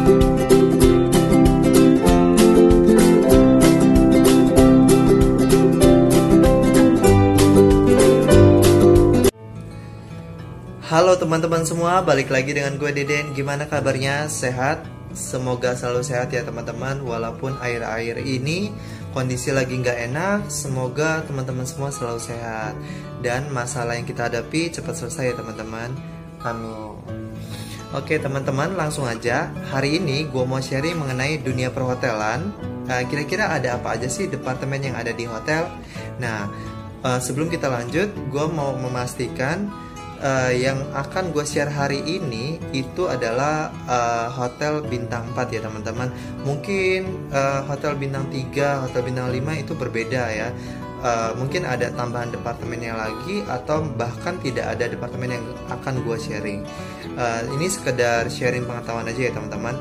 Halo teman-teman semua, balik lagi dengan gue Deden. Gimana kabarnya? Sehat? Semoga selalu sehat ya teman-teman. Walaupun akhir-akhir ini kondisi lagi nggak enak, semoga teman-teman semua selalu sehat dan masalah yang kita hadapi cepat selesai ya teman-teman. Amin. Oke teman-teman, langsung aja. Hari ini gue mau sharing mengenai dunia perhotelan. Kira-kira ada apa aja sih departemen yang ada di hotel? Nah, sebelum kita lanjut, gue mau memastikan yang akan gue share hari ini itu adalah hotel bintang 4 ya teman-teman. Mungkin hotel bintang 3, hotel bintang 5 itu berbeda ya. Mungkin ada tambahan departemennya lagi atau bahkan tidak ada departemen yang akan gue sharing. Ini sekedar sharing pengetahuan aja ya teman-teman.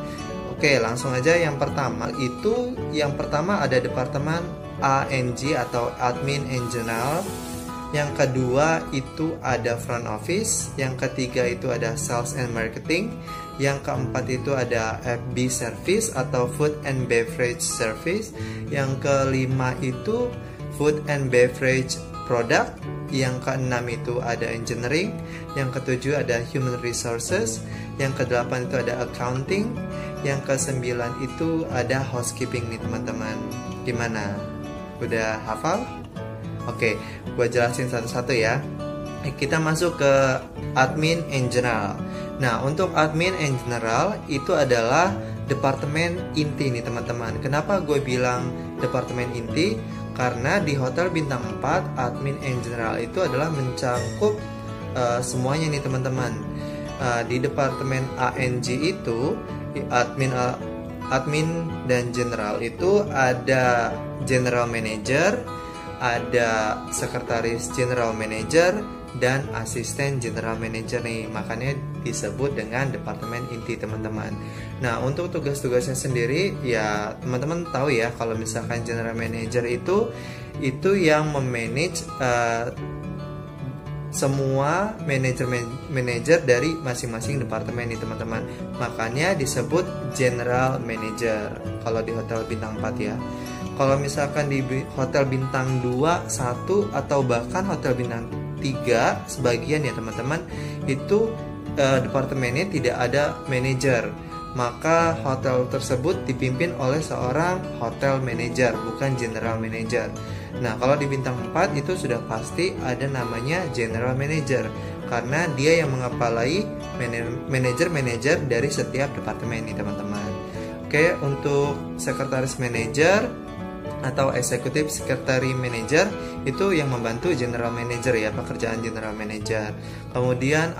Oke, langsung aja. Yang pertama ada departemen ANG atau Admin and General. Yang kedua itu ada front office, yang ketiga itu ada sales and marketing, yang keempat itu ada FB service atau food and beverage service, yang kelima itu food and beverage product, yang keenam itu ada engineering, yang ketujuh ada human resources, yang kedelapan itu ada accounting, yang kesembilan itu ada housekeeping nih teman-teman. Gimana? Udah hafal? Oke, gue jelasin satu-satu ya. Kita masuk ke admin and general. Nah, untuk admin and general itu adalah departemen inti nih teman-teman. Kenapa gue bilang departemen inti? Karena di hotel bintang 4 admin and general itu adalah mencangkup semuanya nih teman-teman. Di departemen ANG itu admin dan general itu ada general manager, ada sekretaris general manager dan asisten general manager nih, makanya disebut dengan departemen inti teman-teman. Nah, untuk tugas-tugasnya sendiri ya teman-teman tahu ya, kalau misalkan general manager itu yang memanage semua manajer dari masing-masing departemen nih teman-teman. Makanya disebut general manager kalau di hotel bintang 4 ya. Kalau misalkan di hotel bintang 2, 1 atau bahkan hotel bintang 3 sebagian ya teman-teman, itu departemennya tidak ada manajer. Maka hotel tersebut dipimpin oleh seorang hotel manager, bukan general manager. Nah, kalau di bintang 4 itu sudah pasti ada namanya general manager, karena dia yang mengepalai manajer-manajer dari setiap departemen nih teman-teman. Oke, untuk sekretaris manajer atau executive secretary manager itu yang membantu general manager ya, pekerjaan general manager. Kemudian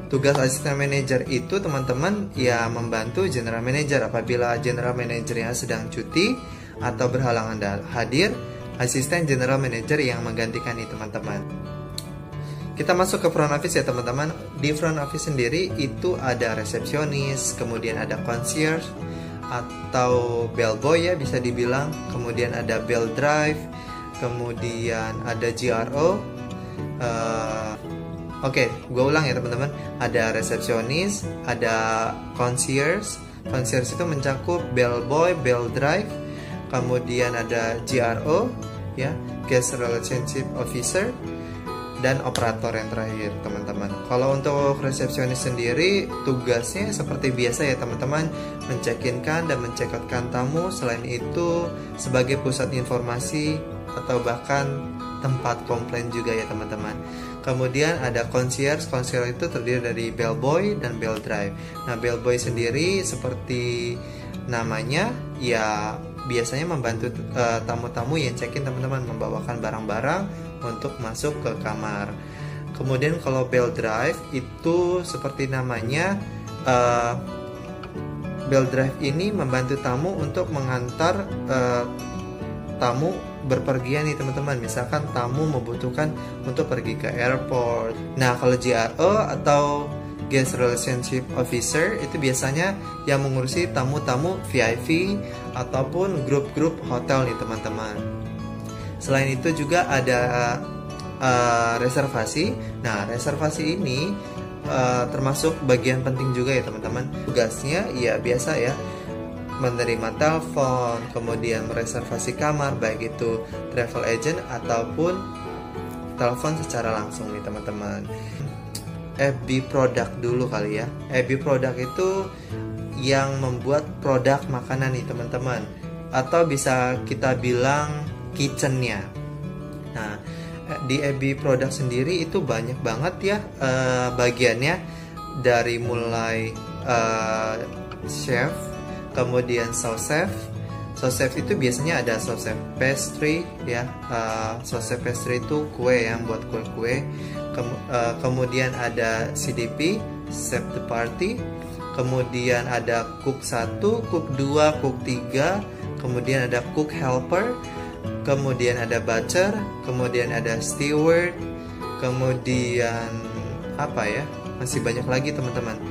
tugas asisten manager itu teman-teman ya membantu general manager apabila general managernya sedang cuti atau berhalangan hadir, asisten general manager yang menggantikan nih teman-teman. Kita masuk ke front office ya teman-teman. Di front office sendiri itu ada resepsionis, kemudian ada concierge atau bellboy ya bisa dibilang, kemudian ada bell drive, kemudian ada GRO. Oke, gue ulang ya teman-teman. Ada resepsionis, ada concierge. Concierge itu mencakup bellboy, bell drive, kemudian ada GRO ya, guest relationship officer, dan operator yang terakhir teman-teman. Kalau untuk resepsionis sendiri tugasnya seperti biasa ya teman-teman, mencekinkan dan mencekoutkan tamu. Selain itu sebagai pusat informasi atau bahkan tempat komplain juga ya teman-teman. Kemudian ada concierge. Concierge itu terdiri dari bellboy dan bell drive. Nah, bellboy sendiri seperti namanya ya biasanya membantu tamu-tamu yang check-in teman-teman, membawakan barang-barang untuk masuk ke kamar. Kemudian kalau bell drive itu seperti namanya, bell drive ini membantu tamu untuk mengantar tamu berpergian nih teman-teman. Misalkan tamu membutuhkan untuk pergi ke airport. Nah, kalau GRO atau Guest Relationship Officer itu biasanya yang mengurusi tamu-tamu VIP ataupun grup-grup hotel nih teman-teman. Selain itu juga ada reservasi. Nah, reservasi ini termasuk bagian penting juga ya teman-teman. Tugasnya ya biasa ya, menerima telepon, kemudian mereservasi kamar, baik itu travel agent ataupun telepon secara langsung nih teman-teman. FB product dulu kali ya. FB product itu yang membuat produk makanan nih teman-teman, atau bisa kita bilang kitchennya. Nah, di FB product sendiri itu banyak banget ya bagiannya, dari mulai chef, kemudian sauce chef. Sauce chef itu biasanya ada sauce chef pastry ya. Sauce chef pastry itu kue yang buat kue-kue. Kemudian ada CDP, chef de party. Kemudian ada cook 1, cook 2, cook 3. Kemudian ada cook helper. Kemudian ada butcher. Kemudian ada steward. Kemudian apa ya? Masih banyak lagi teman-teman.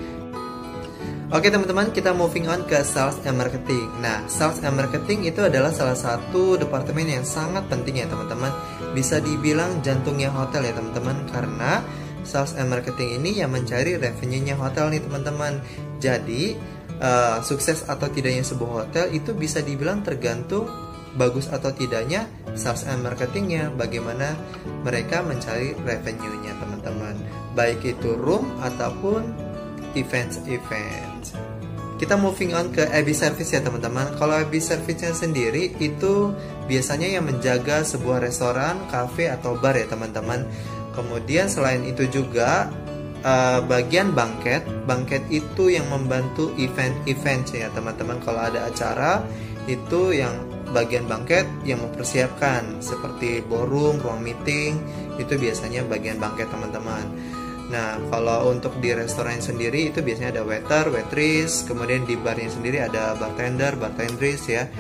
Oke teman-teman, kita moving on ke sales and marketing. Nah, sales and marketing itu adalah salah satu departemen yang sangat penting ya teman-teman. Bisa dibilang jantungnya hotel ya teman-teman, karena sales and marketing ini yang mencari revenue-nya hotel nih teman-teman. Jadi, sukses atau tidaknya sebuah hotel itu bisa dibilang tergantung bagus atau tidaknya sales and marketingnya, bagaimana mereka mencari revenue-nya teman-teman. Baik itu room ataupun event. Kita moving on ke AB service ya teman-teman. Kalau AB service-nya sendiri itu biasanya yang menjaga sebuah restoran, cafe atau bar ya teman-teman. Kemudian selain itu juga bagian banket itu yang membantu event ya teman-teman. Kalau ada acara itu yang bagian banket yang mempersiapkan, seperti ballroom, ruang meeting, itu biasanya bagian banket teman-teman. Nah, kalau untuk di restoran sendiri itu biasanya ada waiter, waitress, kemudian di barnya sendiri ada bartender, bartendress ya.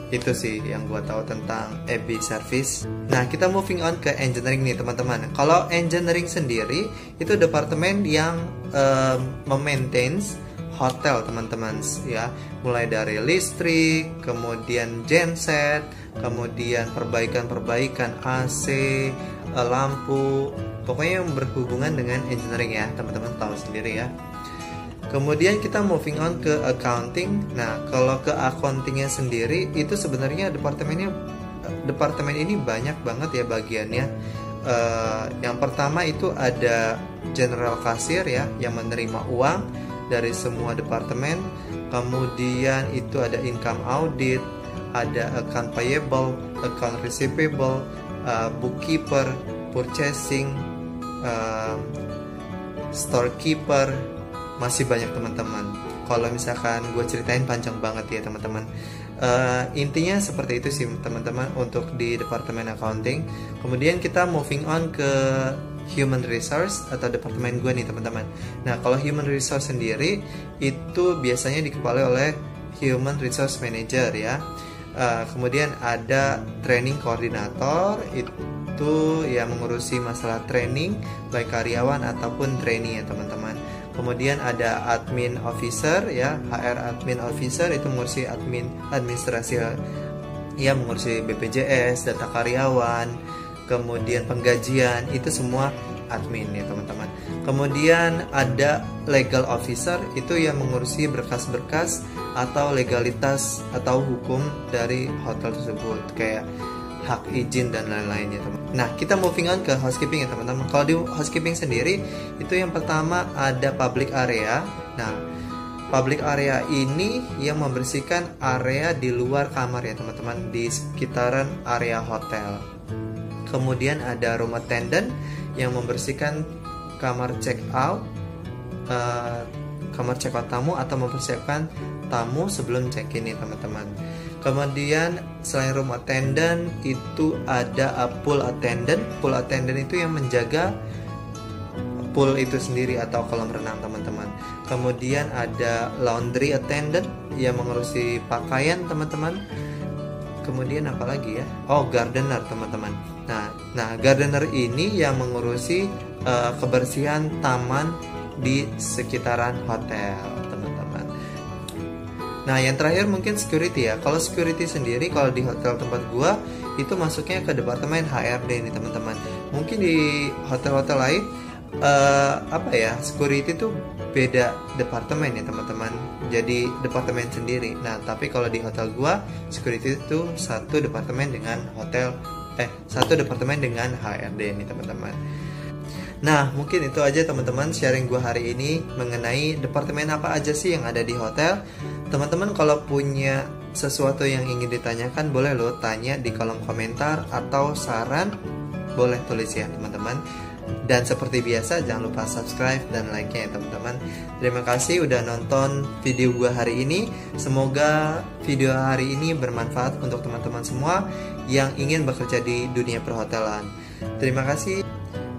Itu sih yang gue tahu tentang AB service. Nah, kita moving on ke engineering nih teman-teman. Kalau engineering sendiri itu departemen yang memaintain hotel teman-teman ya, mulai dari listrik, kemudian genset, kemudian perbaikan AC, lampu, pokoknya yang berhubungan dengan engineering ya, teman-teman tahu sendiri ya. Kemudian kita moving on ke accounting. Nah, kalau ke accountingnya sendiri itu sebenarnya departemen ini banyak banget ya bagiannya. Yang pertama itu ada general cashier ya, yang menerima uang dari semua departemen. Kemudian itu ada income audit, ada account payable, account receivable, bookkeeper, purchasing, storekeeper, masih banyak teman-teman. Kalau misalkan gue ceritain panjang banget ya teman-teman. Intinya seperti itu sih teman-teman untuk di departemen accounting. Kemudian kita moving on ke human resource atau departemen gue nih teman-teman. Nah, kalau human resource sendiri itu biasanya dikepalai oleh human resource manager ya. Kemudian ada training koordinator, itu yang mengurusi masalah training baik karyawan ataupun trainee ya teman-teman. Kemudian ada admin officer ya, HR admin officer itu mengurusi administrasi ya, mengurusi BPJS, data karyawan, kemudian penggajian, itu semua admin ya teman-teman. Kemudian ada legal officer, itu yang mengurusi berkas-berkas atau legalitas atau hukum dari hotel tersebut, kayak hak izin dan lain-lain ya teman. Nah, kita moving on ke housekeeping ya teman-teman. Kalau di housekeeping sendiri itu yang pertama ada public area. Nah, public area ini yang membersihkan area di luar kamar ya teman-teman, di sekitaran area hotel. Kemudian ada room attendant yang membersihkan kamar check out, tamu atau mempersiapkan tamu sebelum check in nih teman-teman. Kemudian selain room attendant itu ada pool attendant. Pool attendant itu yang menjaga pool itu sendiri atau kolam renang teman-teman. Kemudian ada laundry attendant yang mengurusi pakaian teman-teman. Kemudian apa lagi ya? Oh, gardener teman-teman. Nah, gardener ini yang mengurusi kebersihan taman di sekitaran hotel teman-teman. Nah, yang terakhir mungkin security ya. Kalau security sendiri kalau di hotel tempat gua itu masuknya ke departemen HRD nih teman-teman. Mungkin di hotel-hotel lain apa ya, security tuh beda departemen ya teman-teman, jadi departemen sendiri. Nah tapi kalau di hotel gua security itu satu departemen dengan satu departemen dengan HRD nih teman-teman. Nah mungkin itu aja teman-teman sharing gua hari ini mengenai departemen apa aja sih yang ada di hotel. Teman-teman kalau punya sesuatu yang ingin ditanyakan boleh lo tanya di kolom komentar, atau saran boleh tulis ya teman-teman. Dan seperti biasa jangan lupa subscribe dan like-nya ya teman-teman. Terima kasih udah nonton video gua hari ini. Semoga video hari ini bermanfaat untuk teman-teman semua yang ingin bekerja di dunia perhotelan. Terima kasih.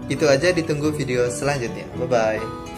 Itu aja, ditunggu video selanjutnya. Bye bye.